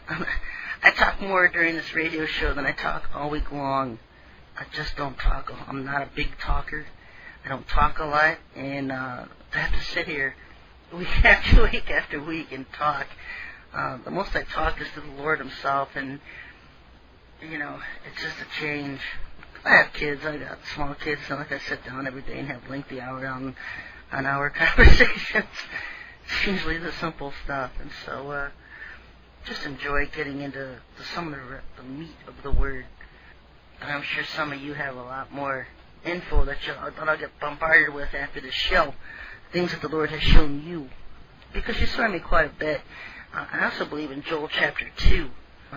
I talk more during this radio show than I talk all week long. I just don't talk. I'm not a big talker. I don't talk a lot, and to have to sit here week after week and talk, the most I talk is to the Lord Himself, and it's just a change. I have kids. I got small kids, so like I sit down every day and have lengthy hour conversations. It's usually the simple stuff, and so just enjoy getting into some of the meat of the Word. And I'm sure some of you have a lot more info that I'll get bombarded with after the show, things that the Lord has shown you, because you saw me quite a bit. I also believe in Joel chapter 2,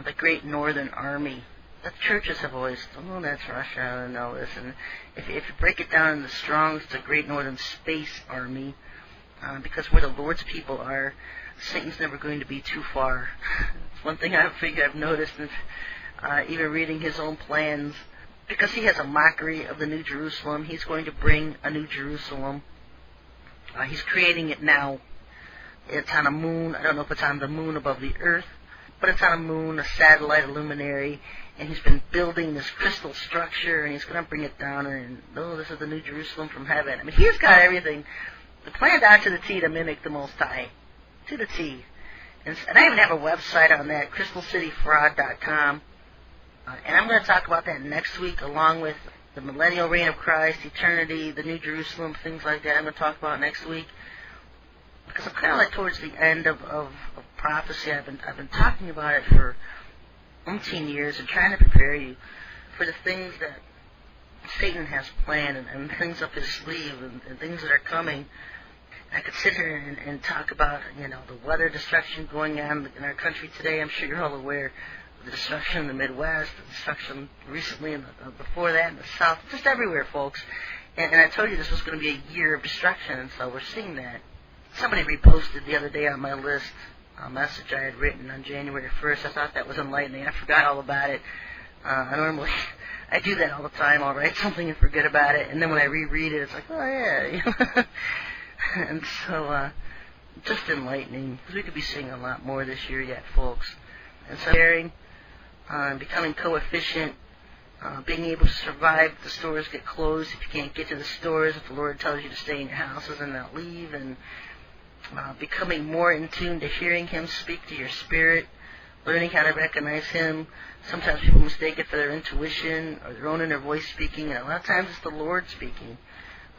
the great northern army. The churches have always, that's Russia and all this. And if you break it down in the Strong's, the great northern space army, because where the Lord's people are, Satan's never going to be too far. It's one thing I've noticed, and even reading his own plans, because he has a mockery of the New Jerusalem. He's going to bring a New Jerusalem. He's creating it now. It's on a moon. I don't know if it's on the moon above the earth, but it's on a moon, a satellite, a luminary, and he's been building this crystal structure, and he's going to bring it down, and this is the New Jerusalem from heaven. I mean, he's got everything planned out to the T to mimic the Most High. To the T. And I even have a website on that, crystalcityfraud.com. And I'm going to talk about that next week, along with the millennial reign of Christ, eternity, the New Jerusalem, things like that. I'm going to talk about next week, because I'm kind of like towards the end of prophecy. I've been talking about it for umpteen years and trying to prepare you for the things that Satan has planned, and things up his sleeve, and things that are coming. I could sit here and talk about, the weather destruction going on in our country today. I'm sure you're all aware. The destruction in the Midwest, the destruction recently, before that in the South, just everywhere, folks. And I told you this was going to be a year of destruction, and so we're seeing that. Somebody reposted the other day on my list a message I had written on January 1st. I thought that was enlightening. I forgot all about it. I do that all the time. I'll write something and forget about it, and then when I reread it, it's like, oh yeah. And so, just enlightening, because we could be seeing a lot more this year yet, folks. And so, sharing, becoming co-efficient, being able to survive if the stores get closed, if you can't get to the stores, if the Lord tells you to stay in your houses and not leave, and becoming more in tune to hearing Him speak to your spirit, learning how to recognize Him. Sometimes people mistake it for their intuition or their own inner voice speaking, and a lot of times it's the Lord speaking.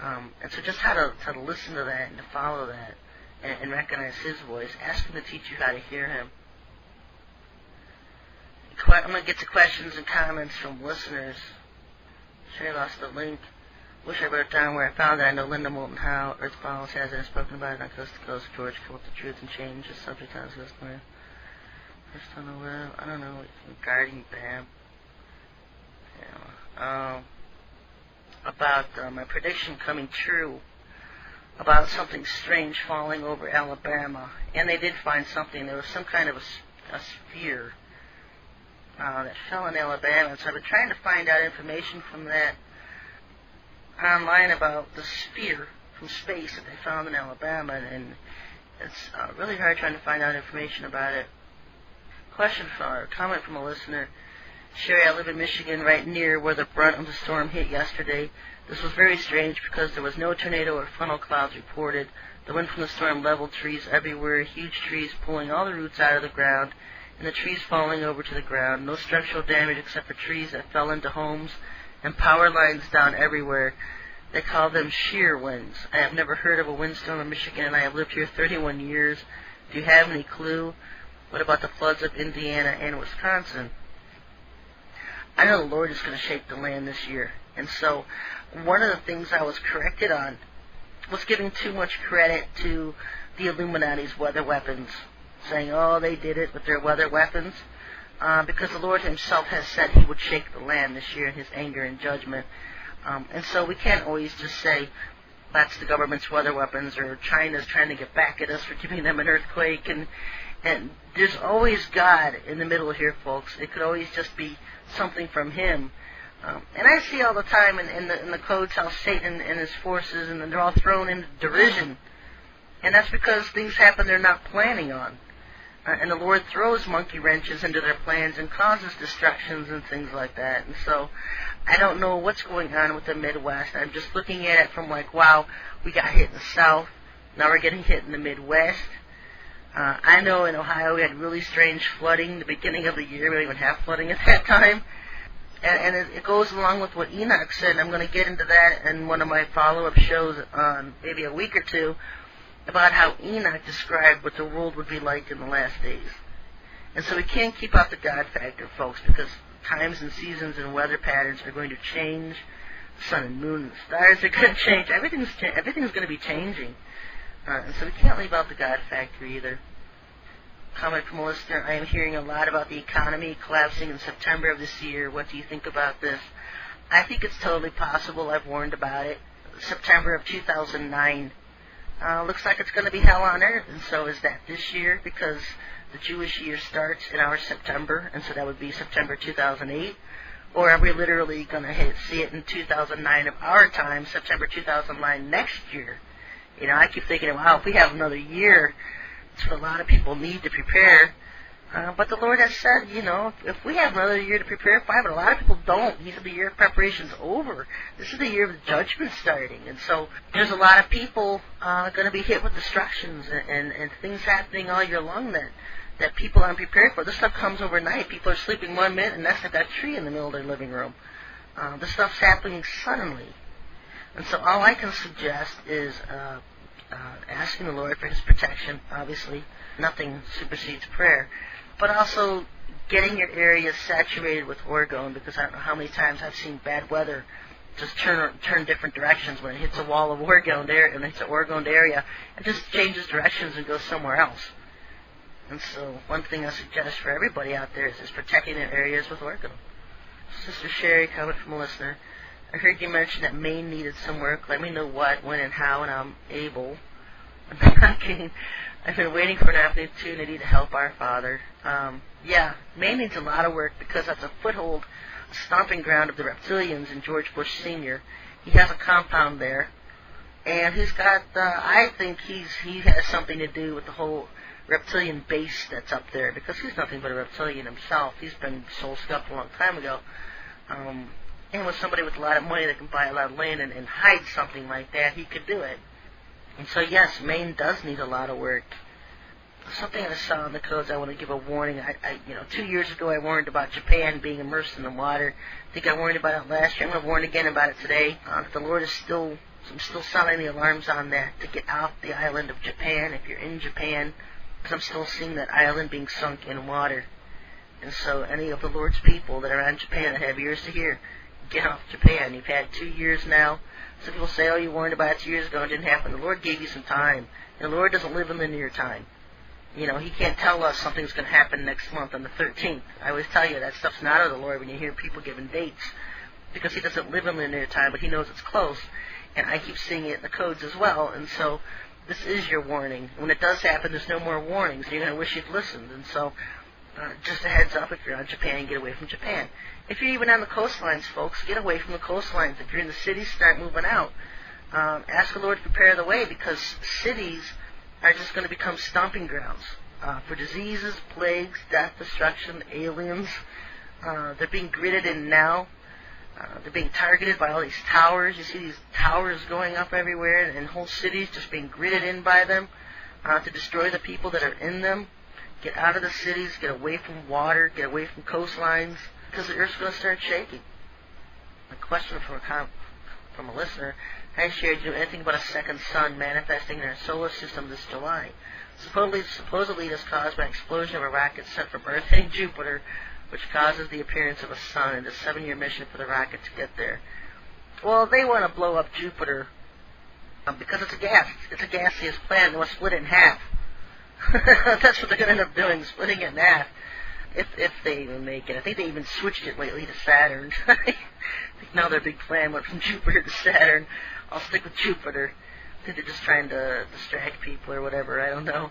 And so just how to listen to that and to follow that and recognize His voice. Ask Him to teach you how to hear Him. I'm going to get to questions and comments from listeners. Sure, I lost the link. Wish I wrote down where I found it. I know Linda Moulton Howe, Earth Follows, has it, spoken about it on Coast to Coast. George, come up the truth and change the subject on this plan. I don't know, regarding BAM. About my prediction coming true about something strange falling over Alabama. And they did find something. There was some kind of a sphere that fell in Alabama. And so I've been trying to find out information from that online about the sphere from space that they found in Alabama. And it's really hard trying to find out information about it. Comment from a listener. Sherry, I live in Michigan, right near where the brunt of the storm hit yesterday. This was very strange because there was no tornado or funnel clouds reported. The wind from the storm leveled trees everywhere, huge trees pulling all the roots out of the ground, and the trees falling over to the ground. No structural damage except for trees that fell into homes, and power lines down everywhere. They call them shear winds. I have never heard of a windstorm in Michigan, and I have lived here 31 years. Do you have any clue? What about the floods of Indiana and Wisconsin? I know the Lord is going to shake the land this year. And so one of the things I was corrected on was giving too much credit to the Illuminati's weather weapons, saying, oh, they did it with their weather weapons, because the Lord Himself has said He would shake the land this year in His anger and judgment. And so we can't always just say, that's the government's weather weapons, or China's trying to get back at us for giving them an earthquake. And there's always God in the middle here, folks. It could always just be something from Him. And I see all the time in the codes how Satan and his forces, and they're all thrown into derision. And that's because things happen they're not planning on. And the Lord throws monkey wrenches into their plans and causes distractions and things like that. And so I don't know what's going on with the Midwest. I'm just looking at it from like, wow, we got hit in the South. Now we're getting hit in the Midwest. I know in Ohio we had really strange flooding the beginning of the year. We didn't even have flooding at that time. And it goes along with what Enoch said. I'm going to get into that in one of my follow-up shows on maybe a week or two, about how Enoch described what the world would be like in the last days. And so we can't keep out the God factor, folks, because times and seasons and weather patterns are going to change. The sun and moon and stars are going to change. Everything's going to be changing. And so we can't leave out the God factor either. Comment from a listener: I am hearing a lot about the economy collapsing in September of this year. What do you think about this? I think it's totally possible. I've warned about it. September of 2009. Looks like it's going to be hell on earth. And so is that this year, because the Jewish year starts in our September, and so that would be September 2008? Or are we literally going to see it in 2009 of our time, September 2009 next year? You know, I keep thinking, wow, if we have another year, it's what a lot of people need to prepare. But the Lord has said, you know, if we have another year to prepare, fine, but a lot of people don't. He said the year of preparation's over. This is the year of the judgment starting. And so there's a lot of people going to be hit with distractions and things happening all year long that people aren't prepared for. This stuff comes overnight. People are sleeping 1 minute and they've got a tree in the middle of their living room. This stuff's happening suddenly. And so all I can suggest is asking the Lord for His protection, obviously. Nothing supersedes prayer. But also getting your area saturated with orgone, because I don't know how many times I've seen bad weather just turn different directions when it hits a wall of orgone there, and it's an orgoned area, it just changes directions and goes somewhere else. And so one thing I suggest for everybody out there is protecting their areas with orgone. Sister Sherry, comment from a listener: I heard you mention that Maine needed some work. Let me know what, when, and how, and I'm able. I'm not kidding. I've been waiting for an opportunity to help our Father. Yeah, Maine needs a lot of work because that's a foothold, a stomping ground of the reptilians in George Bush Sr. He has a compound there, and he's got, I think he has something to do with the whole reptilian base that's up there, because he's nothing but a reptilian himself. He's been soul-scuffed a long time ago. And with somebody with a lot of money that can buy a lot of land and hide something like that, he could do it. And so, yes, Maine does need a lot of work. Something I saw in the codes, I want to give a warning. 2 years ago I warned about Japan being immersed in the water. I think I warned about it last year. I'm going to warn again about it today. The Lord is I'm still sounding the alarms on that, to get off the island of Japan if you're in Japan, because I'm still seeing that island being sunk in water. And so any of the Lord's people that are on Japan that have ears to hear, get off Japan. You've had 2 years now. Some people say, oh, you warned about it 2 years ago and it didn't happen. The Lord gave you some time. And the Lord doesn't live in linear time. You know, He can't tell us something's going to happen next month on the 13th. I always tell you that stuff's not of the Lord when you hear people giving dates, because He doesn't live in linear time, but He knows it's close. And I keep seeing it in the codes as well. And so this is your warning. When it does happen, there's no more warnings. You're going to wish you'd listened. And so just a heads up, if you're on Japan, get away from Japan. If you're even on the coastlines, folks, get away from the coastlines. If you're in the cities, start moving out. Ask the Lord to prepare the way, because cities are just going to become stomping grounds for diseases, plagues, death, destruction, aliens. They're being gridded in now. They're being targeted by all these towers. You see these towers going up everywhere, and whole cities just being gridded in by them to destroy the people that are in them. Get out of the cities, get away from water, get away from coastlines, because the earth's going to start shaking. A question from a listener: I shared, do you know anything about a second sun manifesting in our solar system this July? Supposedly it is caused by an explosion of a rocket sent from Earth hitting Jupiter, which causes the appearance of a sun, and a 7-year mission for the rocket to get there. Well, they want to blow up Jupiter because it's a gas. It's a gaseous planet. They want to split it in half. That's what they're going to end up doing, splitting it in half, if they even make it. I think they even switched it lately to Saturn. I think now their big plan went from Jupiter to Saturn. I'll stick with Jupiter. I think they're just trying to distract people or whatever. I don't know.